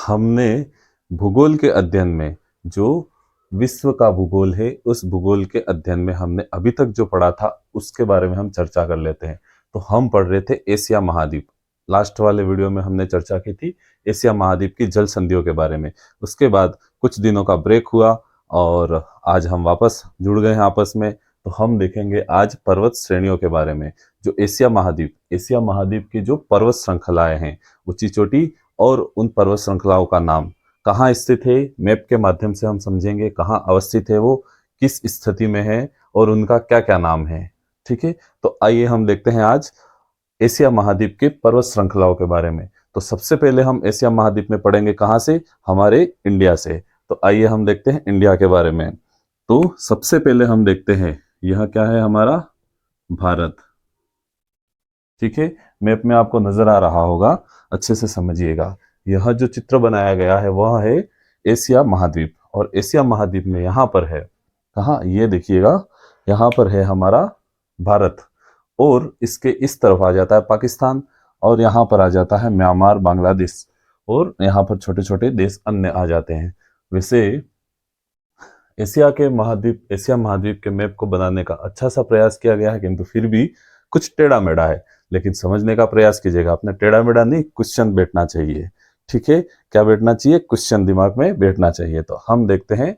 हमने भूगोल के अध्ययन में जो विश्व का भूगोल है, उस भूगोल के अध्ययन में हमने अभी तक जो पढ़ा था उसके बारे में हम चर्चा कर लेते हैं। तो हम पढ़ रहे थे एशिया महाद्वीप। लास्ट वाले वीडियो में हमने चर्चा की थी एशिया महाद्वीप की जल संधियों के बारे में। उसके बाद कुछ दिनों का ब्रेक हुआ और आज हम वापस जुड़ गए हैं आपस में। तो हम देखेंगे आज पर्वत श्रेणियों के बारे में। जो एशिया महाद्वीप की जो पर्वत श्रृंखलाएं हैं, ऊंची चोटी और उन पर्वत श्रृंखलाओं का नाम, कहाँ स्थित है, मैप के माध्यम से हम समझेंगे कहाँ अवस्थित है, वो किस स्थिति में है और उनका क्या क्या नाम है। ठीक है, तो आइए हम देखते हैं आज एशिया महाद्वीप के पर्वत श्रृंखलाओं के बारे में। तो सबसे पहले हम एशिया महाद्वीप में पढ़ेंगे कहाँ से, हमारे इंडिया से। तो आइए हम देखते हैं इंडिया के बारे में। तो सबसे पहले हम देखते हैं यह क्या है, हमारा भारत। ठीक है, मैप में आपको नजर आ रहा होगा, अच्छे से समझिएगा। यह जो चित्र बनाया गया है वह है एशिया महाद्वीप, और एशिया महाद्वीप में यहाँ पर है, कहाँ, ये देखिएगा, यहाँ पर है हमारा भारत, और इसके इस तरफ आ जाता है पाकिस्तान, और यहाँ पर आ जाता है म्यांमार, बांग्लादेश, और यहाँ पर छोटे छोटे देश अन्य आ जाते हैं। वैसे एशिया महाद्वीप के मैप को बनाने का अच्छा सा प्रयास किया गया है, किंतु फिर भी कुछ टेढ़ा मेढ़ा है। लेकिन समझने का प्रयास कीजिएगा, अपने टेढ़ा मेढ़ा नहीं, क्वेश्चन बैठना चाहिए। ठीक है, क्या बैठना चाहिए, क्वेश्चन दिमाग में बैठना चाहिए। तो हम देखते हैं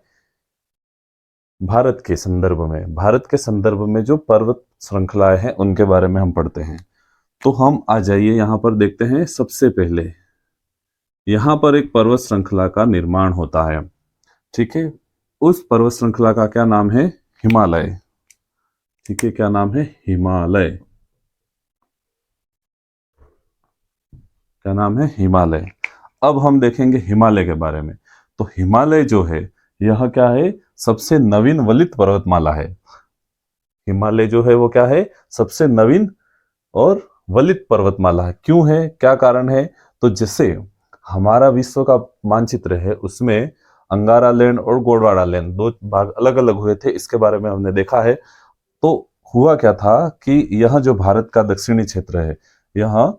भारत के संदर्भ में जो पर्वत श्रृंखलाएं हैं उनके बारे में हम पढ़ते हैं। तो हम आ जाइए यहाँ पर देखते हैं। सबसे पहले यहाँ पर एक पर्वत श्रृंखला का निर्माण होता है। ठीक है, उस पर्वत श्रृंखला का क्या नाम है, हिमालय। ठीक है, क्या नाम है, हिमालय। क्या नाम है, हिमालय। अब हम देखेंगे हिमालय के बारे में। तो हिमालय जो है यह क्या है, सबसे नवीन वलित पर्वतमाला है। हिमालय जो है वो क्या है, सबसे नवीन और वलित पर्वतमाला है। क्यों है, क्या कारण है, तो जैसे हमारा विश्व का मानचित्र है उसमें अंगारा लैंड और गोंडवाना लैंड दो भाग अलग अलग हुए थे, इसके बारे में हमने देखा है। तो हुआ क्या था कि यह जो भारत का दक्षिणी क्षेत्र है, यह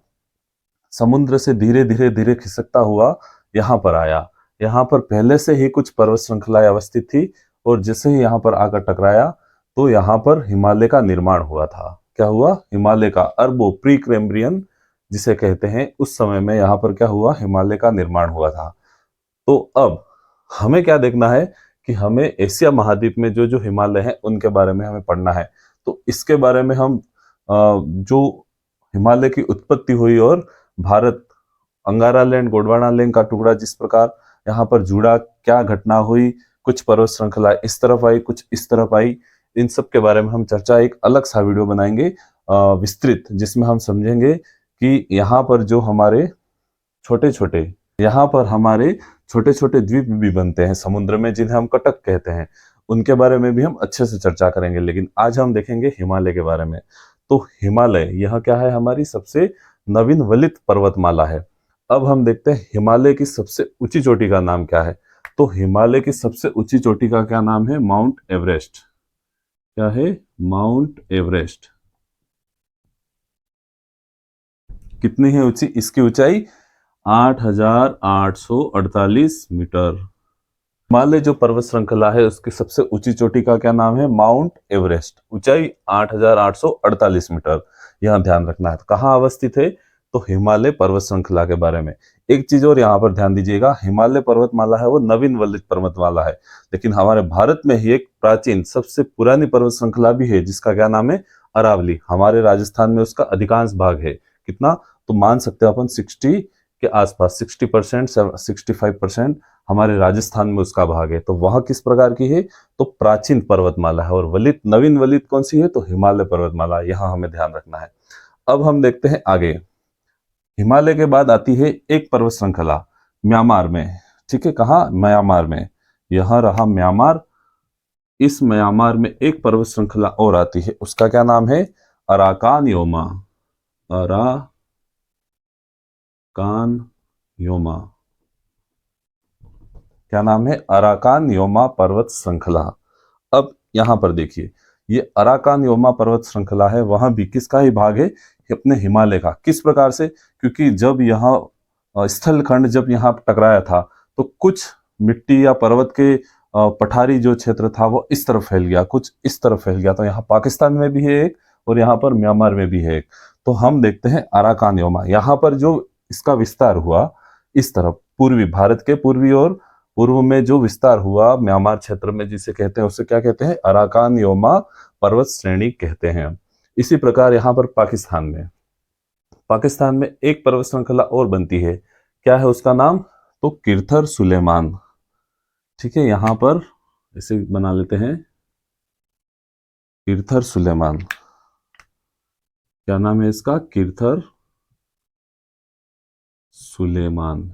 समुद्र से धीरे धीरे धीरे खिसकता हुआ यहाँ पर आया। यहाँ पर पहले से ही कुछ पर्वत श्रृंखलाएं अवस्थित थी, और जैसे ही यहाँ पर आकर टकराया तो यहाँ पर हिमालय का निर्माण हुआ था। क्या हुआ, हिमालय का अरबों प्री कैम्ब्रियन जिसे कहते हैं, उस समय में यहाँ पर क्या हुआ, हिमालय का निर्माण हुआ था। तो अब हमें क्या देखना है कि हमें एशिया महाद्वीप में जो जो हिमालय है उनके बारे में हमें पढ़ना है। तो इसके बारे में हम जो हिमालय की उत्पत्ति हुई और भारत, अंगारा लैंड, गोंडवाना लैंड का टुकड़ा जिस प्रकार यहाँ पर जुड़ा, क्या घटना हुई, कुछ पर्वत श्रृंखला इस तरफ आई, कुछ इस तरफ आई, इन सब के बारे में हम चर्चा एक अलग सा वीडियो बनाएंगे विस्तृत, जिसमें हम समझेंगे कि यहाँ पर जो हमारे छोटे छोटे द्वीप भी बनते हैं समुद्र में, जिन्हें हम कटक कहते हैं, उनके बारे में भी हम अच्छे से चर्चा करेंगे। लेकिन आज हम देखेंगे हिमालय के बारे में। तो हिमालय यह क्या है, हमारी सबसे नवीन वलित पर्वतमाला है। अब हम देखते हैं हिमालय की सबसे ऊंची चोटी का नाम क्या है। तो हिमालय की सबसे ऊंची चोटी का क्या नाम है, माउंट एवरेस्ट। क्या है, माउंट एवरेस्ट। कितनी है ऊंची, इसकी ऊंचाई 8,848 मीटर। हिमालय जो पर्वत श्रृंखला है उसकी सबसे ऊंची चोटी का क्या नाम है, माउंट एवरेस्ट। ऊंचाई 8,848 मीटर, यह ध्यान रखना है। तो कहाँ अवस्थित है, तो हिमालय पर्वत श्रृंखला के बारे में। एक चीज और यहाँ पर ध्यान दीजिएगा, हिमालय पर्वतमाला है वो नवीन वलित पर्वतमाला है, लेकिन हमारे भारत में ही एक प्राचीन सबसे पुरानी पर्वत श्रृंखला भी है जिसका क्या नाम है, अरावली। हमारे राजस्थान में उसका अधिकांश भाग है। कितना, तो मान सकते हो अपन 60 के आसपास, 60%, 65% हमारे राजस्थान में उसका भाग है। तो वह किस प्रकार की है, तो प्राचीन पर्वतमाला है। और वलित, नवीन वलित कौन सी है, तो हिमालय पर्वतमाला, यहां हमें ध्यान रखना है। अब हम देखते हैं आगे। हिमालय के बाद आती है एक पर्वत श्रृंखला म्यांमार में। ठीक है, कहा, म्यांमार में, यह रहा म्यांमार। इस म्यांमार में एक पर्वत श्रृंखला और आती है, उसका क्या नाम है, अराकान योमा। अराकान योमा, क्या नाम है, अराकान योमा पर्वत श्रृंखला। अब यहां पर देखिए, ये अराकान योमा पर्वत श्रृंखला है, वहां भी किसका ही भाग है, अपने हिमालय का। किस प्रकार से, क्योंकि जब यह स्थल खंड जब यहाँ टकराया था तो कुछ मिट्टी या पर्वत के पठारी जो क्षेत्र था वो इस तरफ फैल गया, कुछ इस तरफ फैल गया। तो यहाँ पाकिस्तान में भी है एक और यहाँ पर म्यांमार में भी है एक। तो हम देखते हैं अराकान योमा, यहाँ पर जो इसका विस्तार हुआ इस तरफ पूर्वी भारत के पूर्वी और पूर्व में जो विस्तार हुआ म्यांमार क्षेत्र में जिसे कहते हैं उसे क्या कहते हैं, अराकान योमा पर्वत श्रेणी कहते हैं। इसी प्रकार यहाँ पर पाकिस्तान में एक पर्वत श्रृंखला और बनती है, क्या है उसका नाम, तो किरथर सुलेमान। ठीक है, यहां पर इसे बना लेते हैं किरथर सुलेमान। क्या नाम है इसका, किरथर सुलेमान।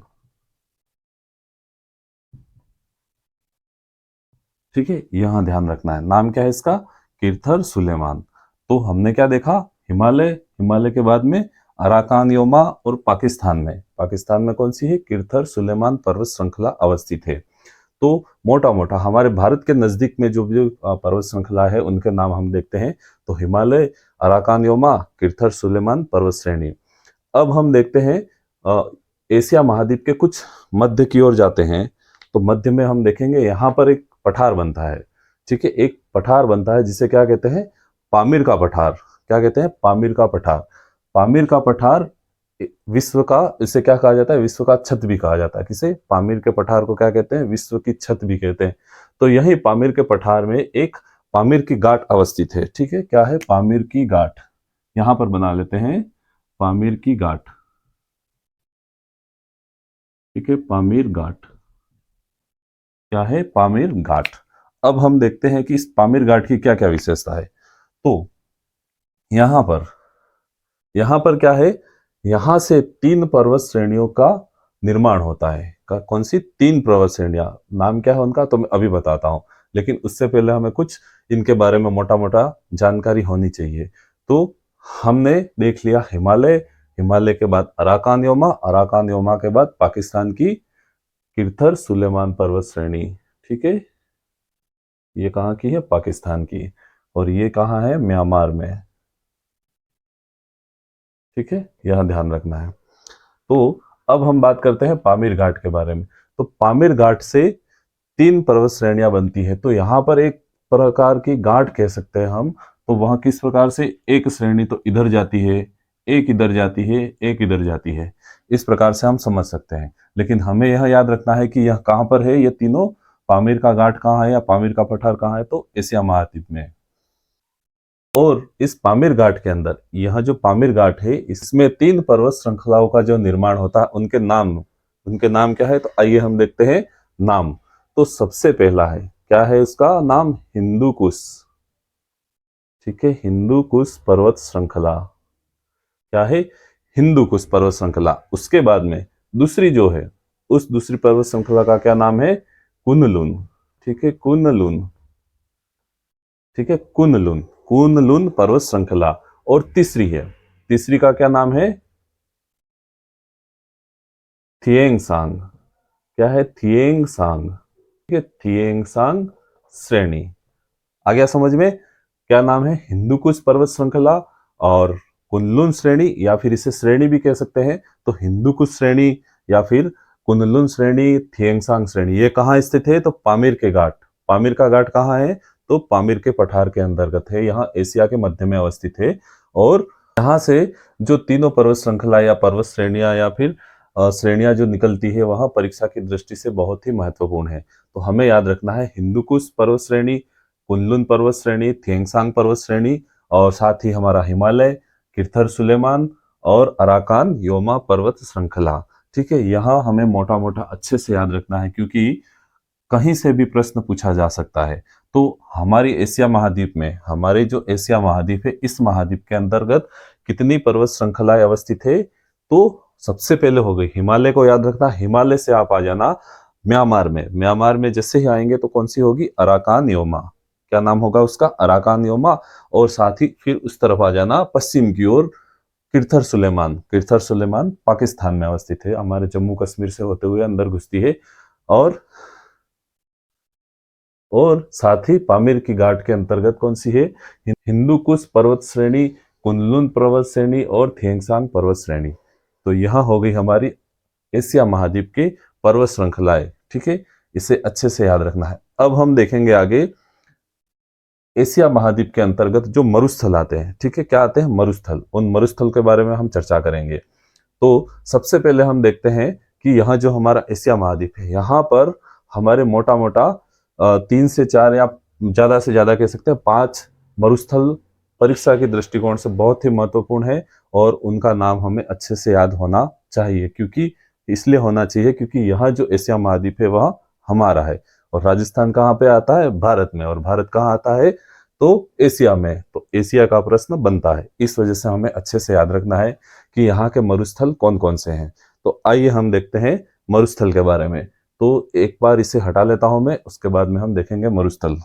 ठीक है, यहां ध्यान रखना है, नाम क्या है इसका, किरथर सुलेमान। तो हमने क्या देखा, हिमालय, हिमालय के बाद में अराकान योमा और पाकिस्तान में कौन सी है, किरथर सुलेमान पर्वत श्रृंखला अवस्थित है। तो मोटा मोटा हमारे भारत के नजदीक में जो भी पर्वत श्रृंखला है उनके नाम हम देखते हैं, तो हिमालय, अराकान योमा, किरथर सुलेमान पर्वत श्रेणी। अब हम देखते हैं एशिया महाद्वीप के कुछ मध्य की ओर जाते हैं, तो मध्य में हम देखेंगे यहाँ पर एक पठार बनता है। ठीक है, एक पठार बनता है जिसे क्या कहते हैं, पामीर का पठार। क्या कहते हैं, पामीर का पठार। पामीर का पठार विश्व का, इसे क्या कहा जाता है, विश्व का छत भी कहा जाता है। किसे, पामीर के पठार को क्या कहते हैं, विश्व की छत भी कहते हैं। तो यही पामीर के पठार में एक पामीर की घाट अवस्थित है। ठीक है, क्या है, पामीर की घाट। यहां पर बना लेते हैं पामीर की घाट। ठीक है, पामीर घाट, क्या है, पामीर घाट। अब हम देखते हैं कि इस पामीर घाट की क्या क्या विशेषता है। तो यहां पर क्या है, यहां से 3 पर्वत श्रेणियों का निर्माण होता है। कौन सी 3 पर्वत श्रेणियां, नाम क्या है उनका तो मैं अभी बताता हूं, लेकिन उससे पहले हमें कुछ इनके बारे में मोटा मोटा जानकारी होनी चाहिए। तो हमने देख लिया हिमालय, हिमालय के बाद अराकान योमा, अराकान योमा के बाद पाकिस्तान की किरथर सुलेमान पर्वत श्रेणी। ठीक है, ये कहाँ की है, पाकिस्तान की, और ये कहाँ है, म्यांमार में। ठीक है, यह ध्यान रखना है। तो अब हम बात करते हैं पामीर घाट के बारे में। तो पामीर घाट से 3 पर्वत श्रेणियां बनती है। तो यहाँ पर एक प्रकार की घाट कह सकते हैं हम। तो वहां किस प्रकार से, एक श्रेणी तो इधर जाती है, एक इधर जाती है, एक इधर जाती है, इस प्रकार से हम समझ सकते हैं। लेकिन हमें यह याद रखना है कि यह कहां पर है, ये तीनों, पामीर का घाट कहाँ है या पामीर का पठार कहाँ है, तो एशिया महाद्वीप में। और इस पामीर घाट के अंदर, यह जो पामीर घाट है इसमें 3 पर्वत श्रृंखलाओं का जो निर्माण होता है, उनके नाम क्या है, तो आइए हम देखते हैं नाम। तो सबसे पहला है, क्या है उसका नाम, हिंदू कुश। ठीक है, हिंदू कुश पर्वत श्रृंखला, क्या है, हिंदू कुश पर्वत श्रृंखला। उसके बाद में दूसरी जो है, उस दूसरी पर्वत श्रृंखला का क्या नाम है, कुनलुन। ठीक है, कुनलुन। ठीक है, कुनलुन, कुनलुन पर्वत श्रृंखला। और तीसरी है, तीसरी का क्या नाम है, थिएंगसांग। क्या है, थिएंगसांग। ठीक है, थिएंगसांग श्रेणी। आ गया समझ में, क्या नाम है, हिंदू कुश पर्वत श्रृंखला और कुनलुन श्रेणी, या फिर इसे श्रेणी भी कह सकते हैं। तो हिंदू कुश श्रेणी या फिर कुनलुन श्रेणी, थिएंगसांग श्रेणी, ये कहाँ स्थित है, तो पामीर के घाट। पामीर का घाट कहाँ है, तो पामीर के पठार के अंतर्गत है, यहाँ एशिया के मध्य में अवस्थित है। और यहाँ से जो तीनों पर्वत श्रृंखला या पर्वत श्रेणियां या फिर श्रेणियां जो निकलती है वह परीक्षा की दृष्टि से बहुत ही महत्वपूर्ण है। तो हमें याद रखना है हिंदू कुश पर्वत श्रेणी, कुनलुन पर्वत श्रेणी, थिएंगसांग पर्वत श्रेणी, और साथ ही हमारा हिमालय, किरथर सुलेमान और अराकान योमा पर्वत श्रृंखला। ठीक है, यहाँ हमें मोटा मोटा अच्छे से याद रखना है क्योंकि कहीं से भी प्रश्न पूछा जा सकता है। तो हमारी एशिया महाद्वीप में, हमारे जो एशिया महाद्वीप है, इस महाद्वीप के अंतर्गत कितनी पर्वत श्रृंखलाएं अवस्थित है, तो सबसे पहले हो गई हिमालय को याद रखना। हिमालय से आप आ जाना म्यांमार में, म्यांमार में जैसे ही आएंगे तो कौन सी होगी, अराकान योमा। क्या नाम होगा उसका, अराकान योमा। और साथ ही फिर उस तरफ आ जाना पश्चिम की ओर, किरथर सुलेमान। किरथर सुलेमान पाकिस्तान में अवस्थित है, हमारे जम्मू कश्मीर से होते हुए अंदर घुसती है। और साथ ही पामीर की घाट के अंतर्गत कौन सी है, हिंदू कुश पर्वत श्रेणी, कुनलुन पर्वत श्रेणी और थिएंगसांग पर्वत श्रेणी। तो यह हो गई हमारी एशिया महाद्वीप की पर्वत श्रृंखलाएं। ठीक है, इसे अच्छे से याद रखना है। अब हम देखेंगे आगे एशिया महाद्वीप के अंतर्गत जो मरुस्थल आते हैं। ठीक है, क्या आते हैं? मरुस्थल। उन मरुस्थल के बारे में हम चर्चा करेंगे। तो सबसे पहले हम देखते हैं कि यहाँ जो हमारा एशिया महाद्वीप है, यहाँ पर हमारे मोटा मोटा 3 से 4 या ज्यादा से ज्यादा कह सकते हैं 5 मरुस्थल परीक्षा के दृष्टिकोण से बहुत ही महत्वपूर्ण है, और उनका नाम हमें अच्छे से याद होना चाहिए। क्योंकि इसलिए होना चाहिए क्योंकि यहाँ जो एशिया महाद्वीप है वह हमारा है, और राजस्थान कहाँ पे आता है? भारत में। और भारत कहाँ आता है? तो एशिया में। तो एशिया का प्रश्न बनता है। इस वजह से हमें अच्छे से याद रखना है कि यहाँ के मरुस्थल कौन कौन से हैं। तो आइए हम देखते हैं मरुस्थल के बारे में। तो एक बार इसे हटा लेता हूं मैं, उसके बाद में हम देखेंगे मरुस्थल।